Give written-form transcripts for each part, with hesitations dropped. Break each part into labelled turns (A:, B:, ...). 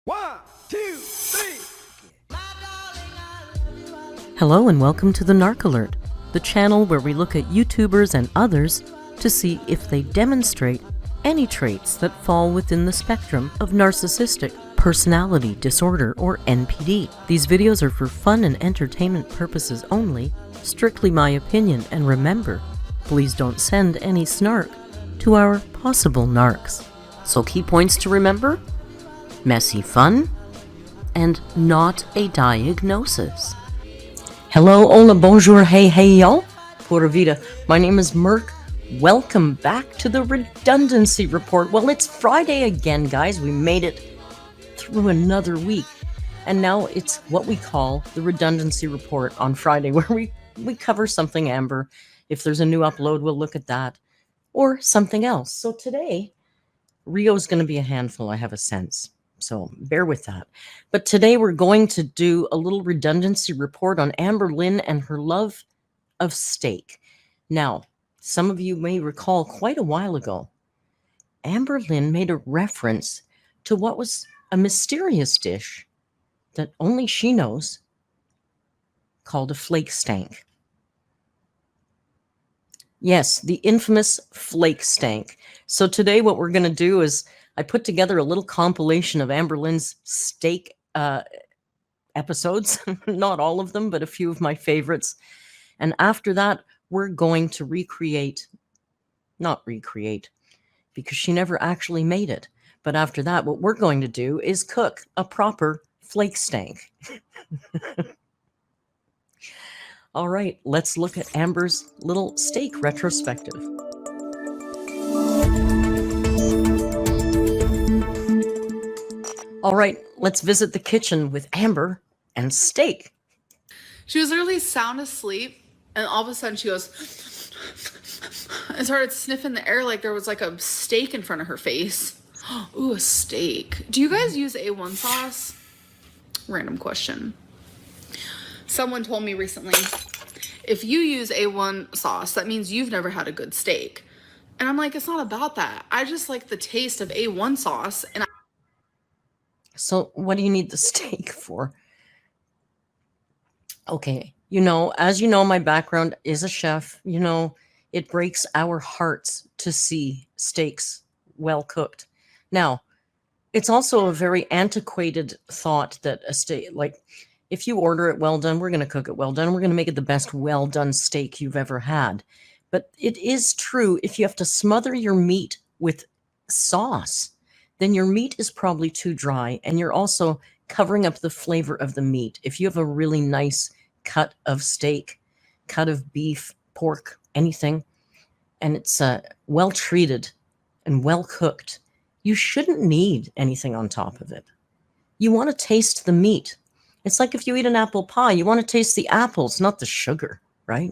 A: 1, 2, 3.
B: Hello and welcome to the Narc Alert, the channel where we look at YouTubers and others to see if they demonstrate any traits that fall within the spectrum of narcissistic personality disorder or NPD. These videos are for fun and entertainment purposes only, strictly my opinion, and remember, please don't send any snark to our possible narcs. So key points to remember: messy fun and not a diagnosis. Hello, hola, bonjour, hey y'all, pura vida. My name is Merc. Welcome back to the Redundancy Report. Well, it's Friday again, guys. We made it through another week. And now it's what we call the Redundancy Report on Friday, where we cover something Amber. If there's a new upload, we'll look at that. Or something else. So today, Rio's going to be a handful, I have a sense. So bear with that. But today we're going to do a little redundancy report on AMBERLYNNS and her love of steak. Now, some of you may recall quite a while ago, AMBERLYNNS made a reference to what was a mysterious dish that only she knows, called a Flake Stank. Yes, the infamous Flake Stank. So today what we're going to do is I put together a little compilation of AMBERLYNNS steak episodes. Not all of them, but a few of my favorites. And after that, we're going to not recreate, because she never actually made it. But after that, what we're going to do is cook a proper Flake Stank. All right, let's look at Amber's little steak retrospective. All right, let's visit the kitchen with Amber and steak.
C: She was literally sound asleep, and all of a sudden she goes and started sniffing the air like there was like a steak in front of her face. Ooh, a steak. Do you guys use A1 sauce? Random question. Someone told me recently, if you use A1 sauce, that means you've never had a good steak. And I'm like, it's not about that. I just like the taste of A1 sauce. And
B: So what do you need the steak for? Okay, as you know, my background is a chef. It breaks our hearts to see steaks well cooked. Now, it's also a very antiquated thought that a steak, like, if you order it well done, we're going to cook it well done. We're going to make it the best well done steak you've ever had. But it is true, if you have to smother your meat with sauce, then your meat is probably too dry, and you're also covering up the flavor of the meat. If you have a really nice cut of steak, cut of beef, pork, anything, and it's well treated and well cooked, you shouldn't need anything on top of it. You want to taste the meat. It's like if you eat an apple pie, you want to taste the apples, not the sugar, right?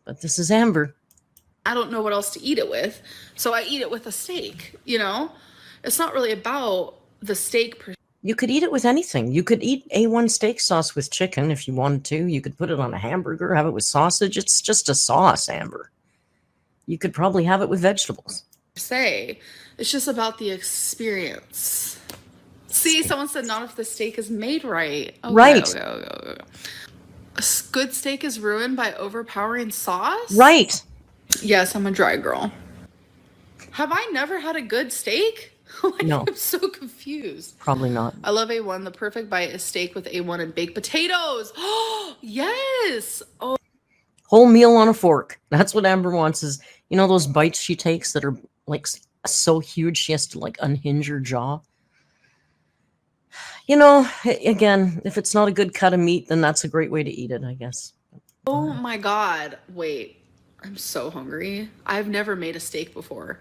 B: But this is Amber.
C: I don't know what else to eat it with, so I eat it with a steak, It's not really about the steak per.
B: You could eat it with anything. You could eat A1 steak sauce with chicken if you wanted to. You could put it on a hamburger, have it with sausage. It's just a sauce, Amber. You could probably have it with vegetables.
C: Say, it's just about the experience. See, someone said not if the steak is made right. Okay,
B: right.
C: Okay. A good steak is ruined by overpowering sauce?
B: Right.
C: Yes, I'm a dry girl. Have I never had a good steak?
B: No.
C: I'm so confused.
B: Probably not.
C: I love A1. The perfect bite is steak with A1 and baked potatoes. Oh, yes. Oh.
B: Whole meal on a fork. That's what Amber wants, is, those bites she takes that are like so huge she has to like unhinge her jaw. Again, if it's not a good cut of meat, then that's a great way to eat it, I guess.
C: Oh my God. Wait, I'm so hungry. I've never made a steak before.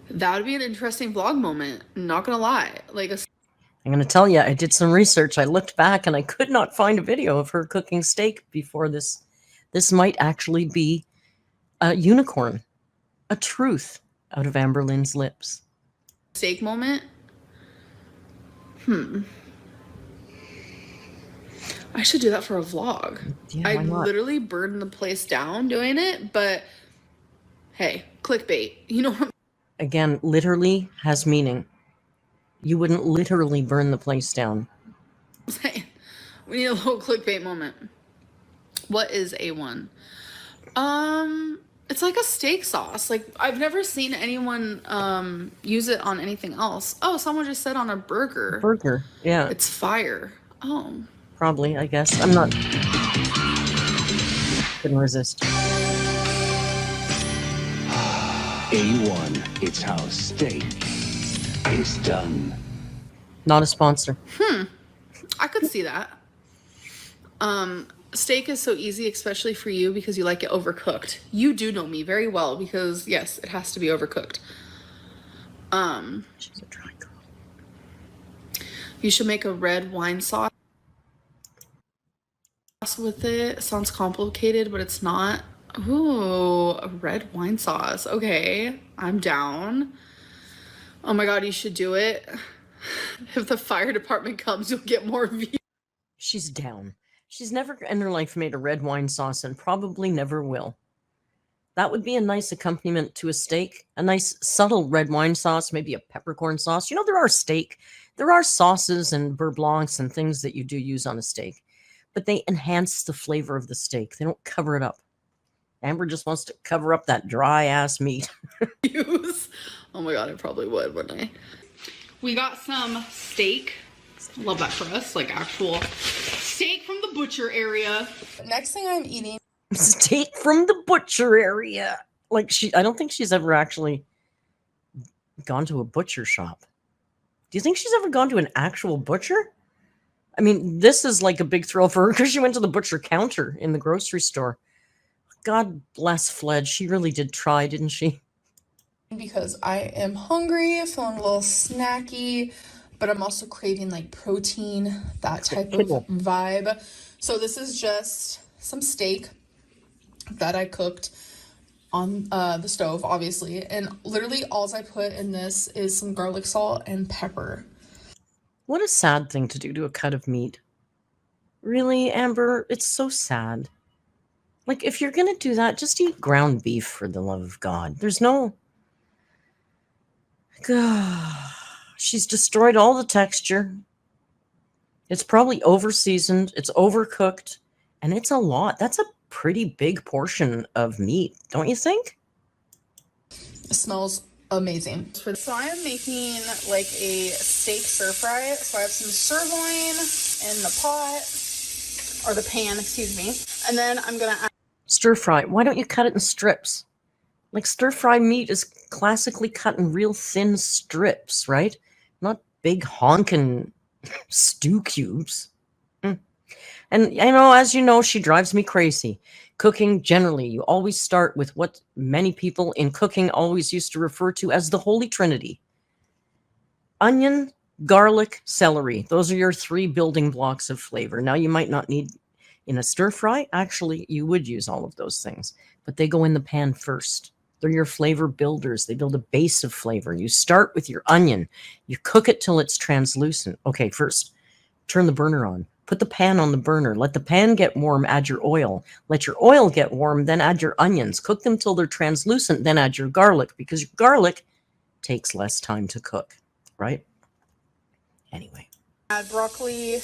C: That would be an interesting vlog moment. Not gonna lie.
B: I'm going to tell you, I did some research. I looked back and I could not find a video of her cooking steak before this. This might actually be a unicorn, a truth out of AMBERLYNNS' lips.
C: Steak moment. I should do that for a vlog.
B: Yeah,
C: I
B: why not?
C: literally burned the place down doing it, but hey, clickbait.
B: Again, literally has meaning. You wouldn't literally burn the place down.
C: We need a little clickbait moment. What is A1? It's like a steak sauce. Like, I've never seen anyone use it on anything else. Oh, someone just said on a burger.
B: Burger, yeah.
C: It's fire. Oh.
B: Probably, I guess. I'm not... Couldn't resist.
D: A1, it's how steak is done.
B: Not a sponsor.
C: I could see that. Steak is so easy, especially for you because you like it overcooked. You do know me very well because, yes, it has to be overcooked.
B: She's a dry girl.
C: You should make a red wine sauce with it. Sounds complicated, but it's not. Ooh, a red wine sauce. Okay, I'm down. Oh my god, you should do it. If the fire department comes, you'll get more views.
B: She's down. She's never in her life made a red wine sauce and probably never will. That would be a nice accompaniment to a steak. A nice subtle red wine sauce, maybe a peppercorn sauce. You know, there are sauces and beurre blancs and things that you do use on a steak, but they enhance the flavor of the steak. They don't cover it up. Amber just wants to cover up that dry ass meat.
C: Oh my god, I probably would, wouldn't I? We got some steak. Love that for us, like actual steak from the butcher area. Next thing I'm eating,
B: Steak from the butcher area. Like, I don't think she's ever actually gone to a butcher shop. Do you think she's ever gone to an actual butcher? I mean, this is like a big thrill for her because she went to the butcher counter in the grocery store. God bless Fledge. She really did try, didn't she?
C: because I am hungry, feeling a little snacky, but I'm also craving like protein, that type of vibe. So this is just some steak that I cooked on the stove, obviously. And literally all I put in this is some garlic salt and pepper.
B: What a sad thing to do to a cut of meat. Really, Amber? It's so sad. Like, if you're going to do that, just eat ground beef, for the love of God. There's no... She's destroyed all the texture. It's probably over-seasoned. It's overcooked. And it's a lot. That's a pretty big portion of meat, don't you think?
C: It smells amazing. So I am making like a steak stir fry. So I have some sirloin in the pot, or the pan, excuse me. And then I'm going to add...
B: Stir fry. Why don't you cut it in strips? Like, stir fry meat is classically cut in real thin strips, right? Not big honkin' stew cubes. And, you know, as you know, she drives me crazy. Cooking, generally, you always start with what many people in cooking always used to refer to as the Holy Trinity. Onion, garlic, celery. Those are your three building blocks of flavor. Now, you might not need... In a stir fry, actually, you would use all of those things, but they go in the pan first. They're your flavor builders. They build a base of flavor. You start with your onion. You cook it till it's translucent. Okay, first, turn the burner on. Put the pan on the burner. Let the pan get warm. Add your oil. Let your oil get warm. Then add your onions. Cook them till they're translucent. Then add your garlic, because your garlic takes less time to cook, right? Anyway.
C: Add broccoli,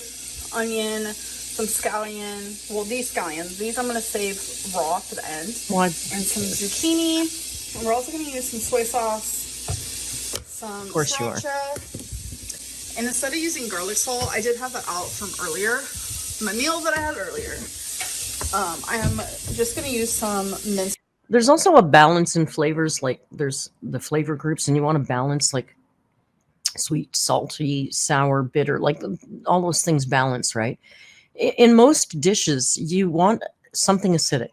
C: onion, some scallion. Well, these scallions. These I'm going to save raw for the end.
B: Why?
C: And some zucchini. And we're also going to use some soy sauce, some
B: of course
C: sriracha. You are. And instead of using garlic salt, I did have that out from earlier. My meal that I had earlier. I am just going to use some minced.
B: There's also a balance in flavors. Like, there's the flavor groups, and you want to balance, like, sweet, salty, sour, bitter. Like, all those things balance, right? In most dishes, you want something acidic.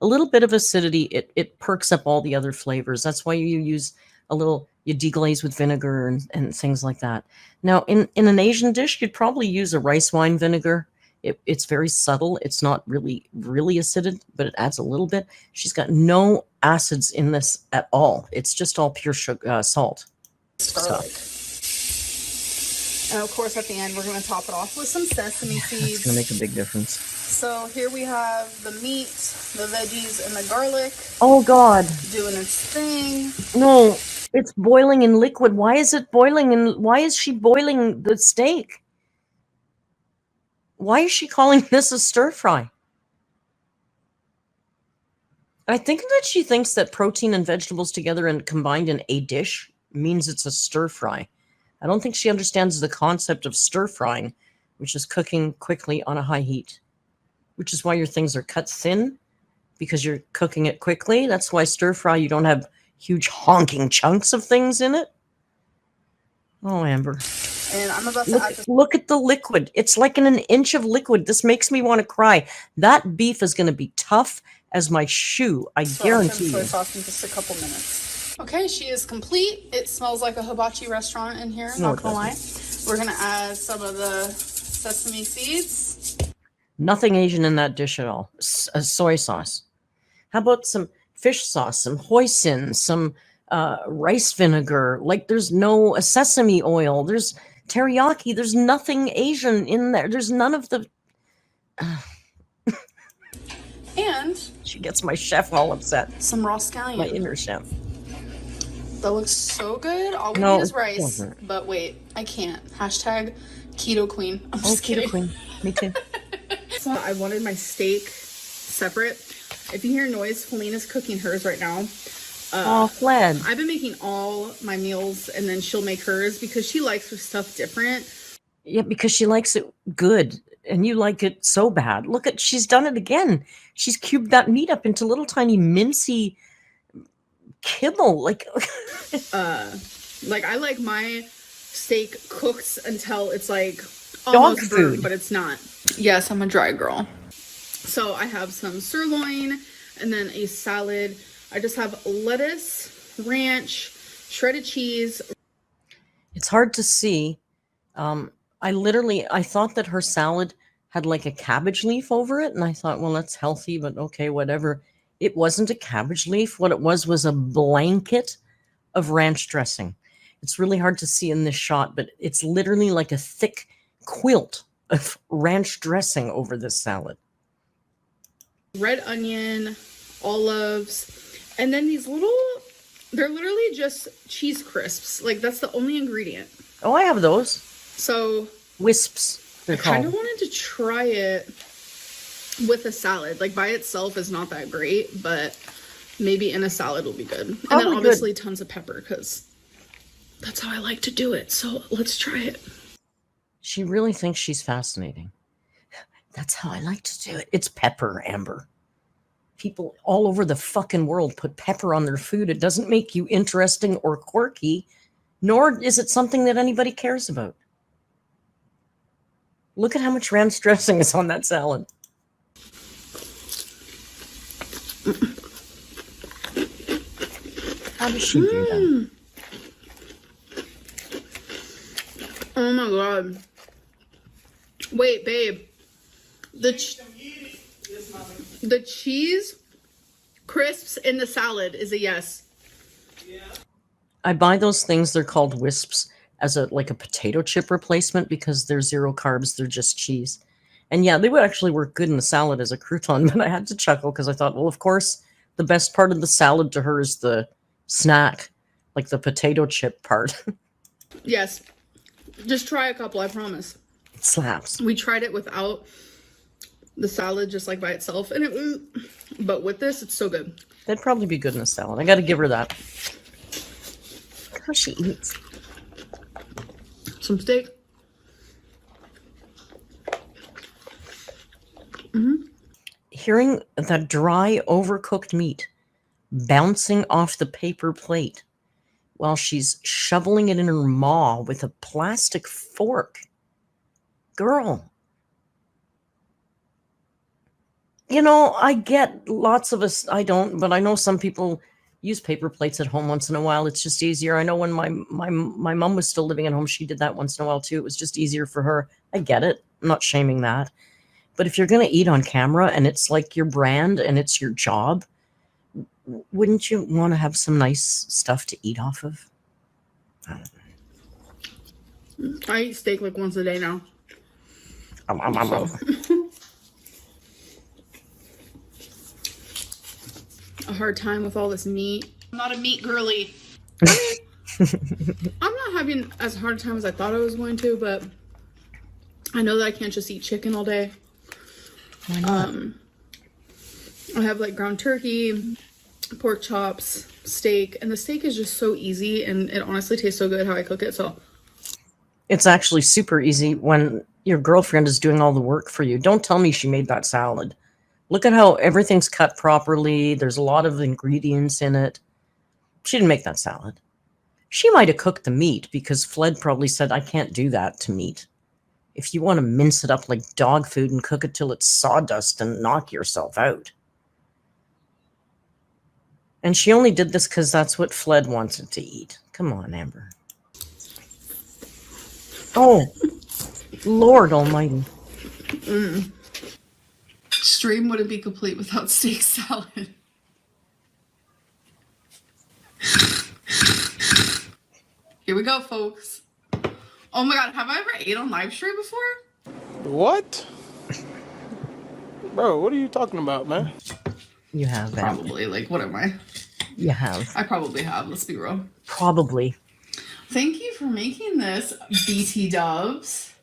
B: A little bit of acidity, it perks up all the other flavors. That's why you use a little, you deglaze with vinegar and things like that. Now, in an Asian dish, you'd probably use a rice wine vinegar. It's very subtle. It's not really acidic, but it adds a little bit. She's got no acids in this at all. It's just all pure sugar, salt.
C: Garlic. And of course, at the end, we're going to top it off with some sesame seeds.
B: It's going to make a big difference.
C: So here we have the meat, the veggies, and the garlic.
B: Oh, God.
C: Doing its thing.
B: No, It's boiling in liquid. Why is it boiling? And why is she boiling the steak? Why is she calling this a stir fry? I think that she thinks that protein and vegetables together and combined in a dish means it's a stir fry. I don't think she understands the concept of stir frying, which is cooking quickly on a high heat, which is why your things are cut thin, because you're cooking it quickly. That's why stir fry, you don't have huge honking chunks of things in it. Oh, Amber.
C: And I'm about to add this.
B: Look at the liquid. It's like an inch of liquid. This makes me want to cry. That beef is going to be tough as my shoe. I guarantee you.
C: Soy sauce in just a couple minutes. Okay, she is complete. It smells like a hibachi restaurant in here.
B: No,
C: not gonna lie. We're gonna add some of the sesame seeds.
B: Nothing Asian in that dish at all. Soy sauce. How about some fish sauce, some hoisin, some rice vinegar? Like there's no sesame oil. There's teriyaki. There's nothing Asian in there. There's none of the.
C: And
B: She gets my chef all upset.
C: some raw scallion.
B: My inner chef.
C: That looks so good. All we
B: No,
C: need is
B: it
C: rice.
B: doesn't.
C: But wait, I can't. Hashtag keto queen. I'm just
B: Keto
C: kidding.
B: queen. Me too.
C: So I wanted my steak separate. If you hear noise, Felina's cooking hers right now.
B: Oh, Fled.
C: I've been making all my meals and then she'll make hers because she likes her stuff different.
B: Yeah, because she likes it good and you like it so bad. Look at, she's done it again. She's cubed that meat up into little tiny mincy kibble. Like
C: I like my steak cooked until it's like
B: Dog
C: almost
B: food.
C: burnt, but it's not. Yes, I'm a dry girl. So I have some sirloin and then a salad. I just have lettuce, ranch, shredded cheese.
B: It's hard to see. I thought that her salad had like a cabbage leaf over it. And I thought, well, that's healthy, but okay, whatever. It wasn't a cabbage leaf. What it was a blanket of ranch dressing. It's really hard to see in this shot, but it's literally like a thick quilt of ranch dressing over this salad.
C: Red onion, olives, and then these they're literally just cheese crisps. Like that's the only ingredient.
B: Oh, I have those.
C: So
B: Wisps, they're
C: I kind of
B: called.
C: wanted to try it with a salad. Like by itself is not that great, but maybe in a salad will be good. And
B: Probably
C: then obviously tons of pepper because that's how I like to do it. So let's try it.
B: She really thinks she's fascinating. That's how I like to do it. It's pepper, Amber. People all over the fucking world put pepper on their food. It doesn't make you interesting or quirky, nor is it something that anybody cares about. Look at how much ranch dressing is on that salad. How does she do that?
C: Oh my god. Wait, babe. The cheese crisps in the salad is a yes.
B: I buy those things, they're called wisps, as a potato chip replacement because they're zero carbs, they're just cheese. And yeah, they would actually work good in the salad as a crouton, but I had to chuckle because I thought, well, of course, the best part of the salad to her is the snack, like the potato chip part.
C: Yes. Just try a couple, I promise.
B: It slaps.
C: We tried it without the salad, just like by itself, and it was, but with this, it's so good.
B: That'd probably be good in a salad. I got to give her that. Look how she eats.
C: Some steak.
B: Hearing that dry, overcooked meat bouncing off the paper plate while she's shoveling it in her maw with a plastic fork. Girl. You know, I get lots of us, I don't, but I know some people use paper plates at home once in a while. It's just easier. I know when my mom was still living at home, she did that once in a while too. It was just easier for her. I get it. I'm not shaming that. But if you're going to eat on camera and it's like your brand and it's your job, wouldn't you want to have some nice stuff to eat off of?
C: I eat steak like once a day now. A hard time with all this meat. I'm not a meat girly. I'm not having as hard a time as I thought I was going to, but I know that I can't just eat chicken all day.
B: Why not?
C: I have like ground turkey, pork chops, steak, and the steak is just so easy, and it honestly tastes so good how I cook it. So
B: It's actually super easy when your girlfriend is doing all the work for you. Don't tell me she made that salad. Look at how everything's cut properly. There's a lot of ingredients in it. She didn't make that salad. She might have cooked the meat because Fled probably said, I can't do that to meat. If you want to mince it up like dog food and cook it till it's sawdust and knock yourself out. And she only did this because that's what Fled wanted to eat. Come on, Amber. Oh, Lord almighty.
C: stream wouldn't be complete without steak salad. Here we go, folks. Oh my god, have I ever ate on live stream before?
A: What? Bro, what are you talking about, man?
B: You have, Amber.
C: Probably. Like, what am I?
B: You have.
C: I probably have, let's be real.
B: Probably.
C: Thank you for making this, BT Dubs.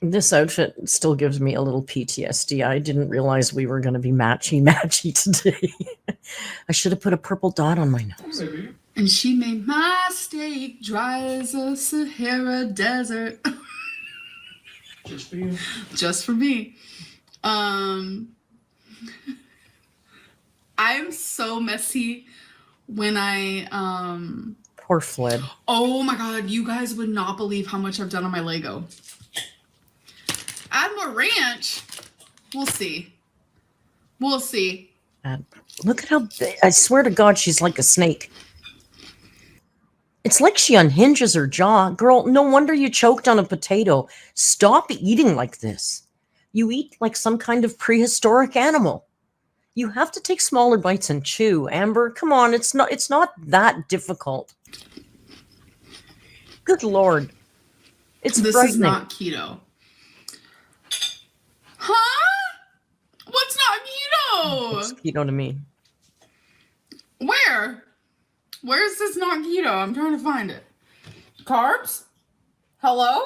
B: This outfit still gives me a little PTSD. I didn't realize we were going to be matchy today. I should have put a purple dot on my nose.
C: And she made my steak dry as a Sahara desert.
A: Just for you.
C: Just for me. I'm so messy when I
B: Poor Fled.
C: oh my god, you guys would not believe how much I've done on my Lego. Add more ranch. We'll see. We'll see.
B: Look at how big. I swear to God, she's like a snake. It's like she unhinges her jaw. Girl, no wonder you choked on a potato. Stop eating like this. You eat like some kind of prehistoric animal. You have to take smaller bites and chew. Amber, come on, it's not that difficult. Good Lord. It's
C: This
B: frightening.
C: is not keto. Huh? What's not
B: It's
C: keto?
B: keto to me.
C: Where? Where is this not keto? I'm trying to find it. Carbs? Hello?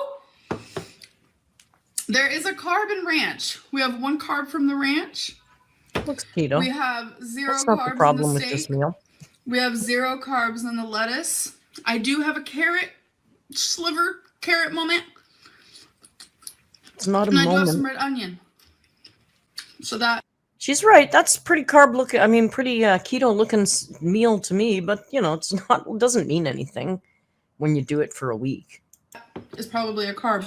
C: There is a carb in ranch. We have one carb from the ranch.
B: Looks keto.
C: We have zero
B: That's not
C: carbs
B: the problem
C: in the
B: with this
C: steak.
B: meal.
C: We have zero carbs in the lettuce. I do have a carrot sliver carrot moment.
B: It's not a
C: And I do have some
B: moment.
C: red onion. So that
B: She's right. That's pretty carb looking. I mean, pretty keto looking meal to me. But you know, it's not. It doesn't mean anything when you do it for a week.
C: is probably a carb.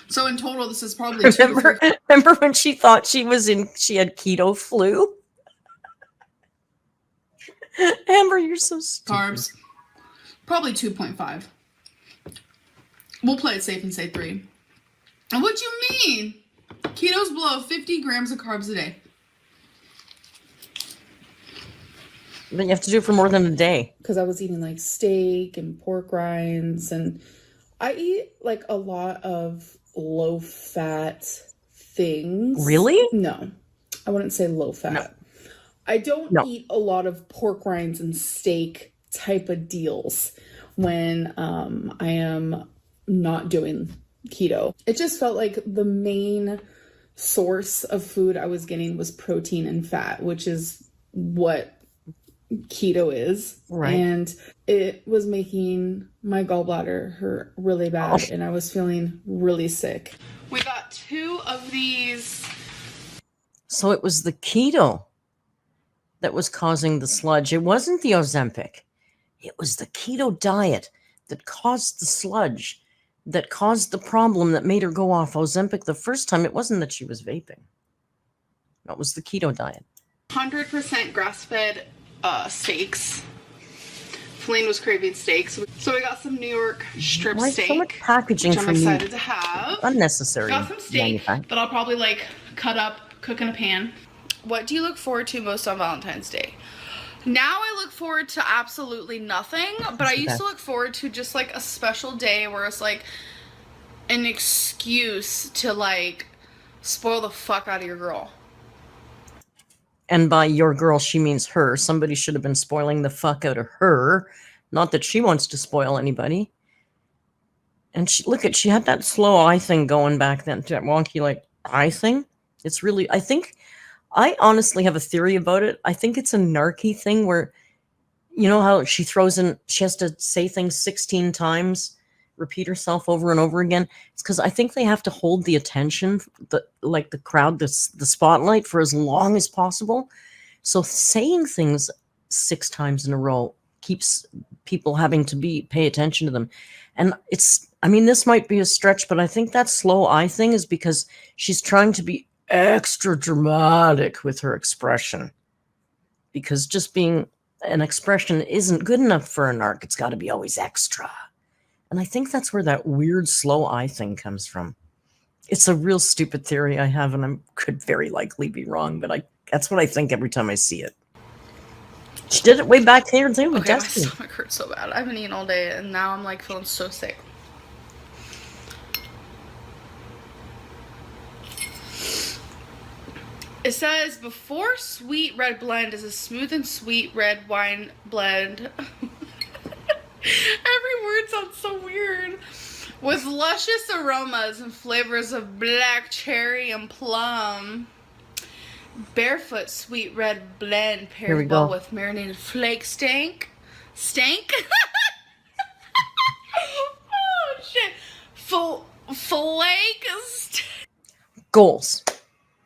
C: So in total, this is probably 2 to 3
B: Remember when she thought she had keto flu? Amber, you're so stupid.
C: carbs. Probably 2.5. We'll play it safe and say 3. And what do you mean? Keto's below 50 grams of carbs a day.
B: But you have to do it for more than a day.
E: Because I was eating like steak and pork rinds, and I eat like a lot of low fat things.
B: Really?
E: No, I wouldn't say low fat.
B: No.
E: I don't
B: No.
E: eat a lot of pork rinds and steak type of deals when I am not doing keto. It just felt like the main source of food I was getting was protein and fat, which is what keto is.
B: Right.
E: And it was making my gallbladder hurt really bad,
B: Oh.
E: and I was feeling really sick.
C: We got 2 of these.
B: So it was the keto that was causing the sludge. It wasn't the Ozempic. It was the keto diet that caused the sludge, that caused the problem that made her go off Ozempic the first time. It wasn't that she was vaping. No, it was the keto diet.
C: 100% grass-fed steaks. Feline was craving steaks. So we got some New York strip
B: Why
C: steak.
B: so much packaging
C: which I'm
B: for meat?
C: excited to have.
B: Unnecessary.
C: Got some steak
B: manufacturing.
C: that I'll probably like cut up, cook in a pan. What do you look forward to most on Valentine's Day? Now I look forward to absolutely nothing, but I used to look forward to just like a special day where it's like an excuse to like spoil the fuck out of your girl.
B: And by your girl, she means her. Somebody should have been spoiling the fuck out of her Not that she wants to spoil anybody. And she had that slow eye thing going back then, that wonky like eye thing. It's really, I honestly have a theory about it. I think it's a narky thing where, you know how she has to say things 16 times, repeat herself over and over again. It's because I think they have to hold the attention, the crowd, the spotlight for as long as possible. So saying things 6 times in a row keeps people having to pay attention to them. And this might be a stretch, but I think that slow eye thing is because she's trying to be extra dramatic with her expression. Because just being an expression isn't good enough for a narc. It's got to be always extra. And I think that's where that weird slow eye thing comes from. It's a real stupid theory I have, and I could very likely be wrong, but that's what I think every time I see it. She did it way back here too with Destiny.
C: My stomach hurts so bad. I've been eating all day, and now I'm like feeling so sick. It says, before sweet red blend is a smooth and sweet red wine blend. Every word sounds so weird. With luscious aromas and flavors of black cherry and plum. Barefoot sweet red blend pairs well with marinated Flake Stank. Stank? Oh, shit. Flake Stank.
B: Goals.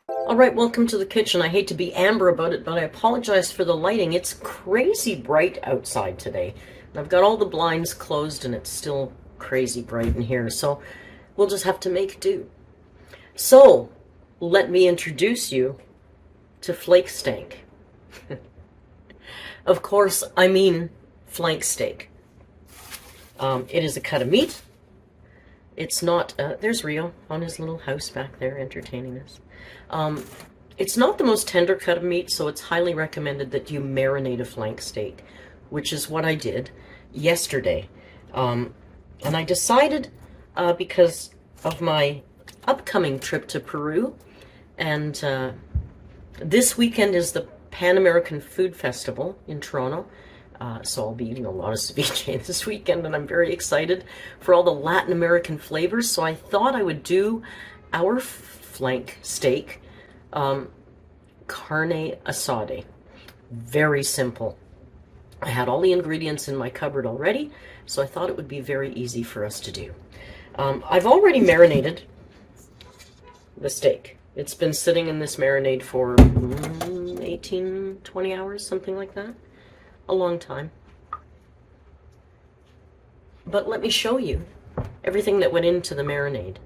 B: All right, welcome to the kitchen. I hate to be Amber about it, but I apologize for the lighting. It's crazy bright outside today. I've got all the blinds closed and it's still crazy bright in here, so we'll just have to make do. So, let me introduce you to Flake Stank. Of course, I mean flank steak. It is a cut of meat. It's not, there's Rio on his little house back there entertaining us. It's not the most tender cut of meat, so it's highly recommended that you marinate a flank steak, which is what I did yesterday. And I decided, because of my upcoming trip to Peru, and this weekend is the Pan American Food Festival in Toronto, so I'll be eating a lot of ceviche this weekend, and I'm very excited for all the Latin American flavors, so I thought I would do our flank steak, Carne Asade. Very simple. I had all the ingredients in my cupboard already, so I thought it would be very easy for us to do. I've already marinated the steak. It's been sitting in this marinade for 18, 20 hours, something like that. A long time. But let me show you everything that went into the marinade.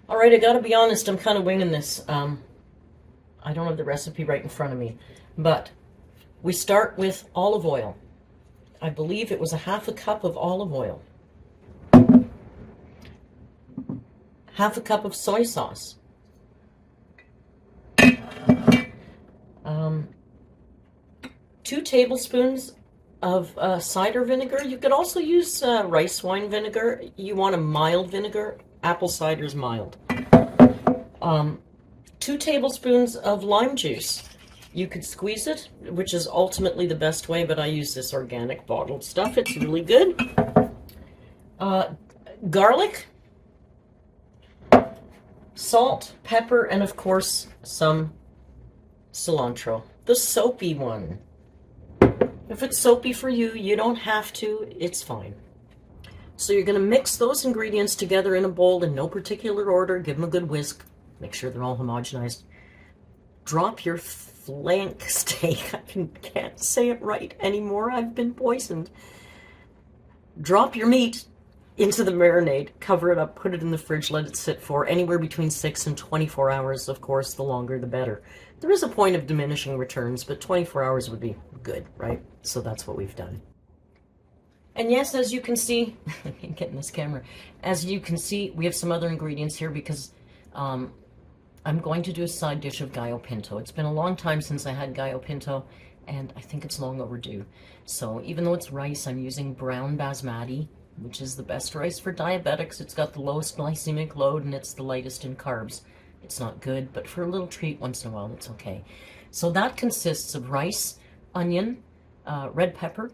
B: All right, I gotta be honest, I'm kind of winging this. I don't have the recipe right in front of me, but we start with olive oil. I believe it was a half a cup of olive oil. Half a cup of soy sauce. 2 tablespoons of cider vinegar. You could also use rice wine vinegar. You want a mild vinegar. Apple cider is mild. 2 tablespoons of lime juice. You could squeeze it, which is ultimately the best way, but I use this organic bottled stuff. It's really good. Garlic, salt, pepper, and of course, some cilantro. The soapy one. If it's soapy for you, you don't have to. It's fine. So you're going to mix those ingredients together in a bowl in no particular order. Give them a good whisk. Make sure they're all homogenized. Drop your flank steak. I can't say it right anymore. I've been poisoned. Drop your meat into the marinade. Cover it up. Put it in the fridge. Let it sit for anywhere between 6 and 24 hours. Of course, the longer the better. There is a point of diminishing returns, but 24 hours would be good, right? So that's what we've done. And yes, as you can see, I can't get in this camera. As you can see, we have some other ingredients here because I'm going to do a side dish of gallo pinto. It's been a long time since I had gallo pinto, and I think it's long overdue. So even though it's rice, I'm using brown basmati, which is the best rice for diabetics. It's got the lowest glycemic load, and it's the lightest in carbs. It's not good, but for a little treat once in a while, it's okay. So that consists of rice, onion, red pepper,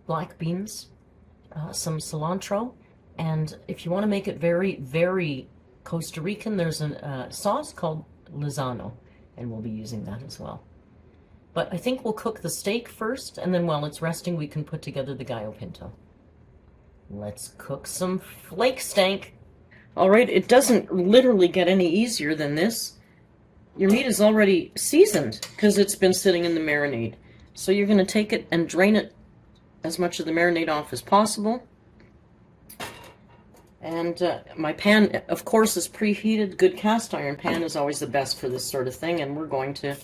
B: black beans, some cilantro, and if you want to make it very, very Costa Rican, there's a sauce called leson, and we'll be using that as well. But I think we'll cook the steak first, and then while it's resting, we can put together the gallo pinto. Let's cook some Flake Stank. All right, it doesn't literally get any easier than this. Your meat is already seasoned because it's been sitting in the marinade. So you're going to take it and drain it as much of the marinade off as possible. And my pan, of course, is preheated. Good cast iron pan is always the best for this sort of thing, and we're going to...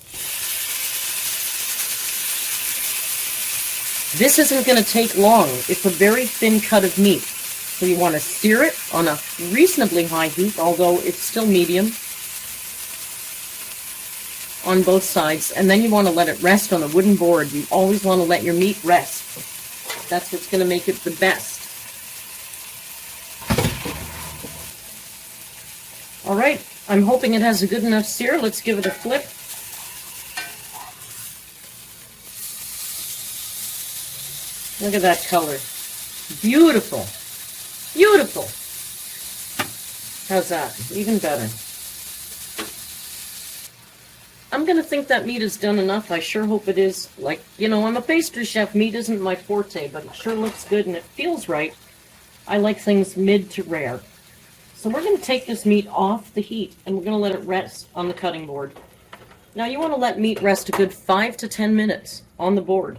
B: This isn't going to take long. It's a very thin cut of meat. So you want to sear it on a reasonably high heat, although it's still medium, on both sides. And then you want to let it rest on a wooden board. You always want to let your meat rest. That's what's going to make it the best. All right, I'm hoping it has a good enough sear. Let's give it a flip. Look at that color. Beautiful. Beautiful. How's that? Even better. I'm going to think that meat is done enough. I sure hope it is. Like, you know, I'm a pastry chef. Meat isn't my forte, but it sure looks good and it feels right. I like things mid to rare. So we're going to take this meat off the heat and we're going to let it rest on the cutting board. Now you want to let meat rest a good 5 to 10 minutes on the board.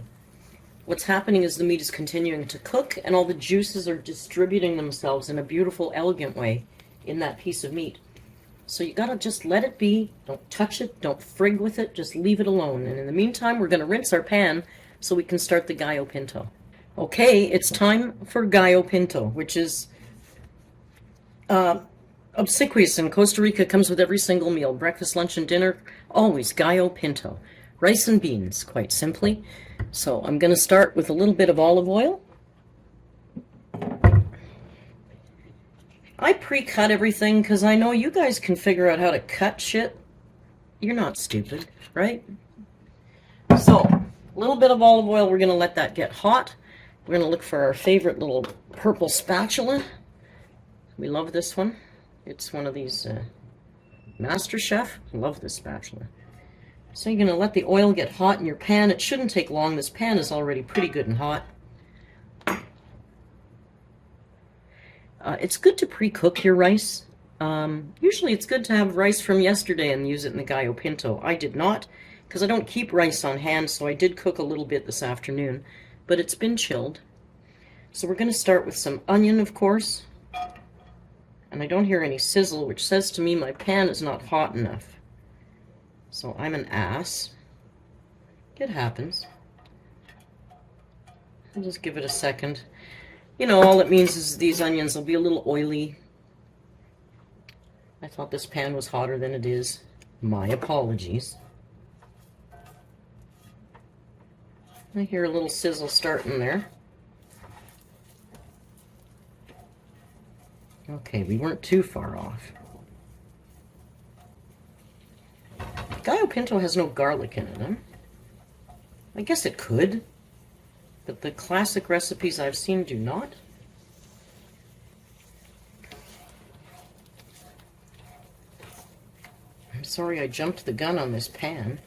B: What's happening is the meat is continuing to cook and all the juices are distributing themselves in a beautiful, elegant way in that piece of meat. So you gotta just let it be. Don't touch it. Don't frig with it. Just leave it alone. And in the meantime, we're gonna rinse our pan so we can start the gallo pinto. Okay, it's time for gallo pinto, which is obsequious in Costa Rica. Comes with every single meal. Breakfast, lunch, and dinner. Always gallo pinto. Rice and beans, quite simply. So I'm going to start with a little bit of olive oil. I pre-cut everything because I know you guys can figure out how to cut shit. You're not stupid, right? So, a little bit of olive oil. We're going to let that get hot. We're going to look for our favorite little purple spatula. We love this one. It's one of these Master Chef. Love this spatula. So you're going to let the oil get hot in your pan. It shouldn't take long. This pan is already pretty good and hot. It's good to pre-cook your rice. Usually it's good to have rice from yesterday and use it in the gallo pinto. I did not, because I don't keep rice on hand, so I did cook a little bit this afternoon, but it's been chilled. So we're going to start with some onion, of course. And I don't hear any sizzle, which says to me my pan is not hot enough. So I'm an ass. It happens. I'll just give it a second. You know, all it means is these onions will be a little oily. I thought this pan was hotter than it is. My apologies. I hear a little sizzle starting there. Okay, we weren't too far off. Gallo pinto has no garlic in it, huh? I guess it could, but the classic recipes I've seen do not. I'm sorry I jumped the gun on this pan.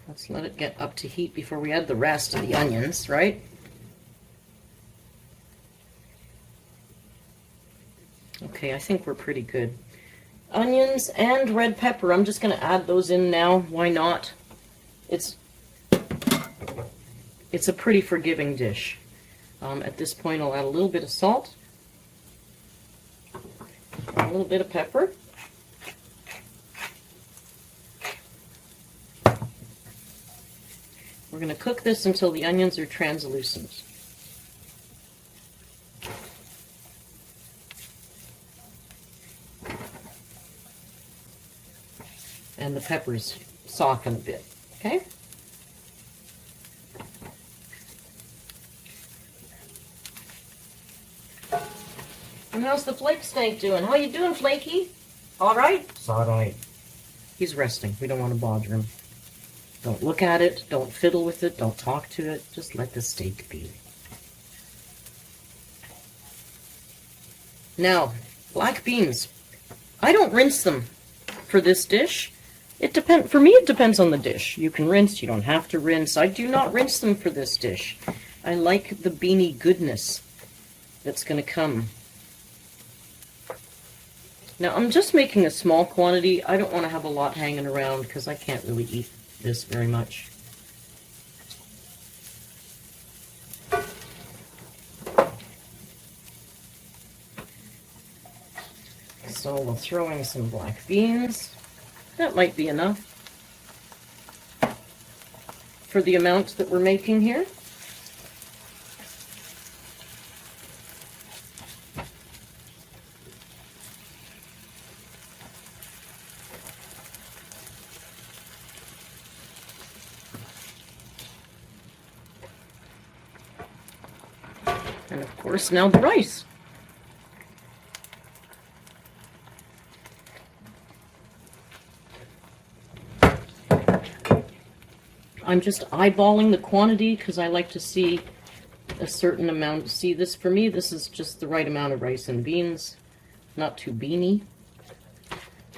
B: Let's let it get up to heat before we add the rest of the onions, right? Okay, I think we're pretty good. Onions and red pepper. I'm just going to add those in now. Why not? It's a pretty forgiving dish. At this point, I'll add a little bit of salt, a little bit of pepper, we're going to cook this until the onions are translucent. And the peppers soften a bit, okay? And how's the Flake Stank doing? How you doing, Flakey? All right? It's all right. He's resting. We don't want to bother him. Don't look at it. Don't fiddle with it. Don't talk to it. Just let the steak be. Now, black beans. I don't rinse them for this dish. For me, it depends on the dish. You can rinse, you don't have to rinse. I do not rinse them for this dish. I like the beanie goodness that's going to come. Now, I'm just making a small quantity. I don't want to have a lot hanging around because I can't really eat this very much. So we'll throw in some black beans. That might be enough for the amount that we're making here. And of course, now the rice. I'm just eyeballing the quantity because I like to see a certain amount. See, this for me, this is just the right amount of rice and beans, not too beany.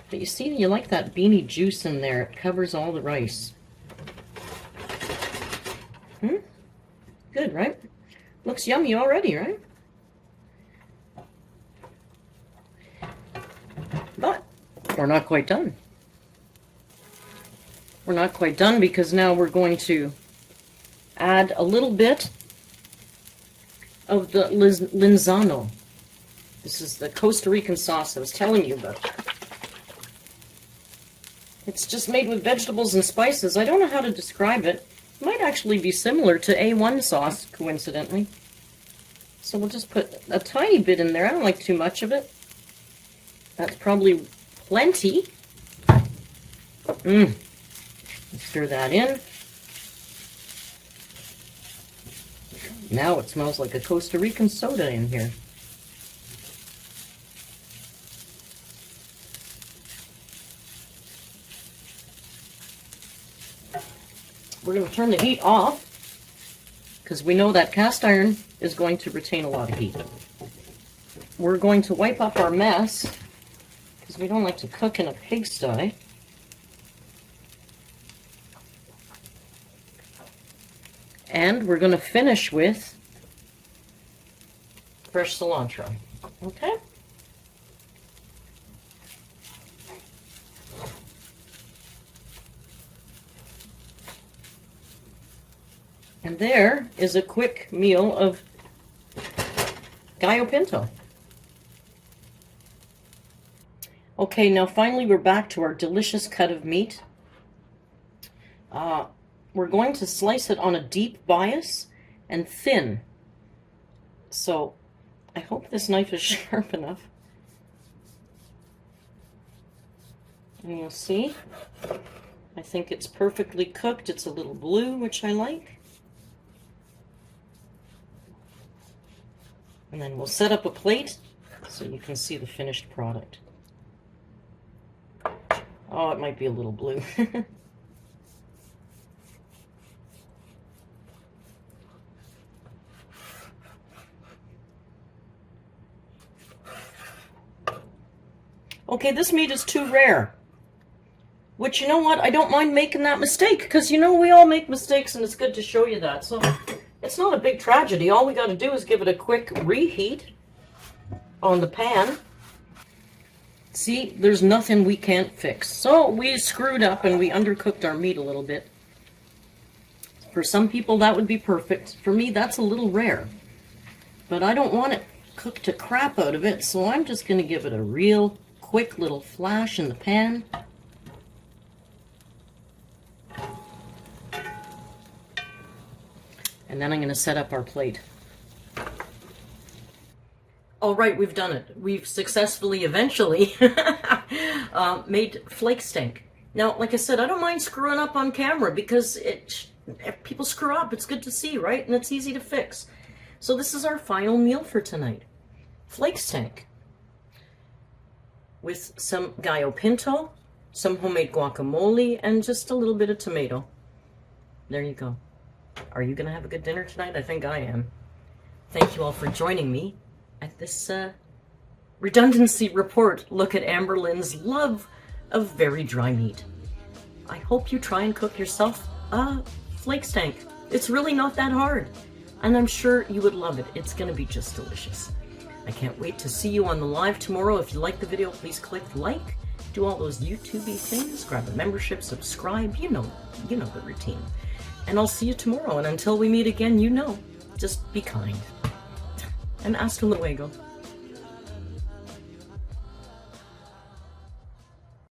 B: But you see, you like that beany juice in there. It covers all the rice. Good, right? Looks yummy already, right? But we're not quite done. We're not quite done because now we're going to add a little bit of the linzano. This is the Costa Rican sauce I was telling you about. It's just made with vegetables and spices. I don't know how to describe it. It might actually be similar to A1 sauce, coincidentally. So we'll just put a tiny bit in there. I don't like too much of it. That's probably plenty. Stir that in. Now it smells like a Costa Rican soda in here. We're going to turn the heat off because we know that cast iron is going to retain a lot of heat. We're going to wipe up our mess because we don't like to cook in a pigsty. And we're going to finish with fresh cilantro. Okay? And there is a quick meal of gallo pinto. Okay, now finally we're back to our delicious cut of meat. We're going to slice it on a deep bias and thin. So I hope this knife is sharp enough. And you'll see, I think it's perfectly cooked. It's a little blue, which I like. And then we'll set up a plate so you can see the finished product. Oh, it might be a little blue. Okay, this meat is too rare. Which, you know what, I don't mind making that mistake, because, you know, we all make mistakes, and it's good to show you that. So, it's not a big tragedy. All we got to do is give it a quick reheat on the pan. See, there's nothing we can't fix. So, we screwed up, and we undercooked our meat a little bit. For some people, that would be perfect. For me, that's a little rare. But I don't want it cooked to crap out of it, so I'm just going to give it a real quick little flash in the pan. And then I'm going to set up our plate. All right, we've done it. We've successfully, eventually, made Flake Stank. Now, like I said, I don't mind screwing up on camera because people screw up. It's good to see, right? And it's easy to fix. So this is our final meal for tonight. Flake Stank. With some gallo pinto, some homemade guacamole, and just a little bit of tomato. There you go. Are you going to have a good dinner tonight? I think I am. Thank you all for joining me at this Redundancy report. Look at AMBERLYNNS' love of very dry meat. I hope you try and cook yourself a Flake Stank. It's really not that hard. And I'm sure you would love it. It's going to be just delicious. I can't wait to see you on the live tomorrow. If you like the video, please click like. Do all those YouTube-y things. Grab a membership, subscribe. You know the routine. And I'll see you tomorrow. And until we meet again, just be kind. And hasta luego.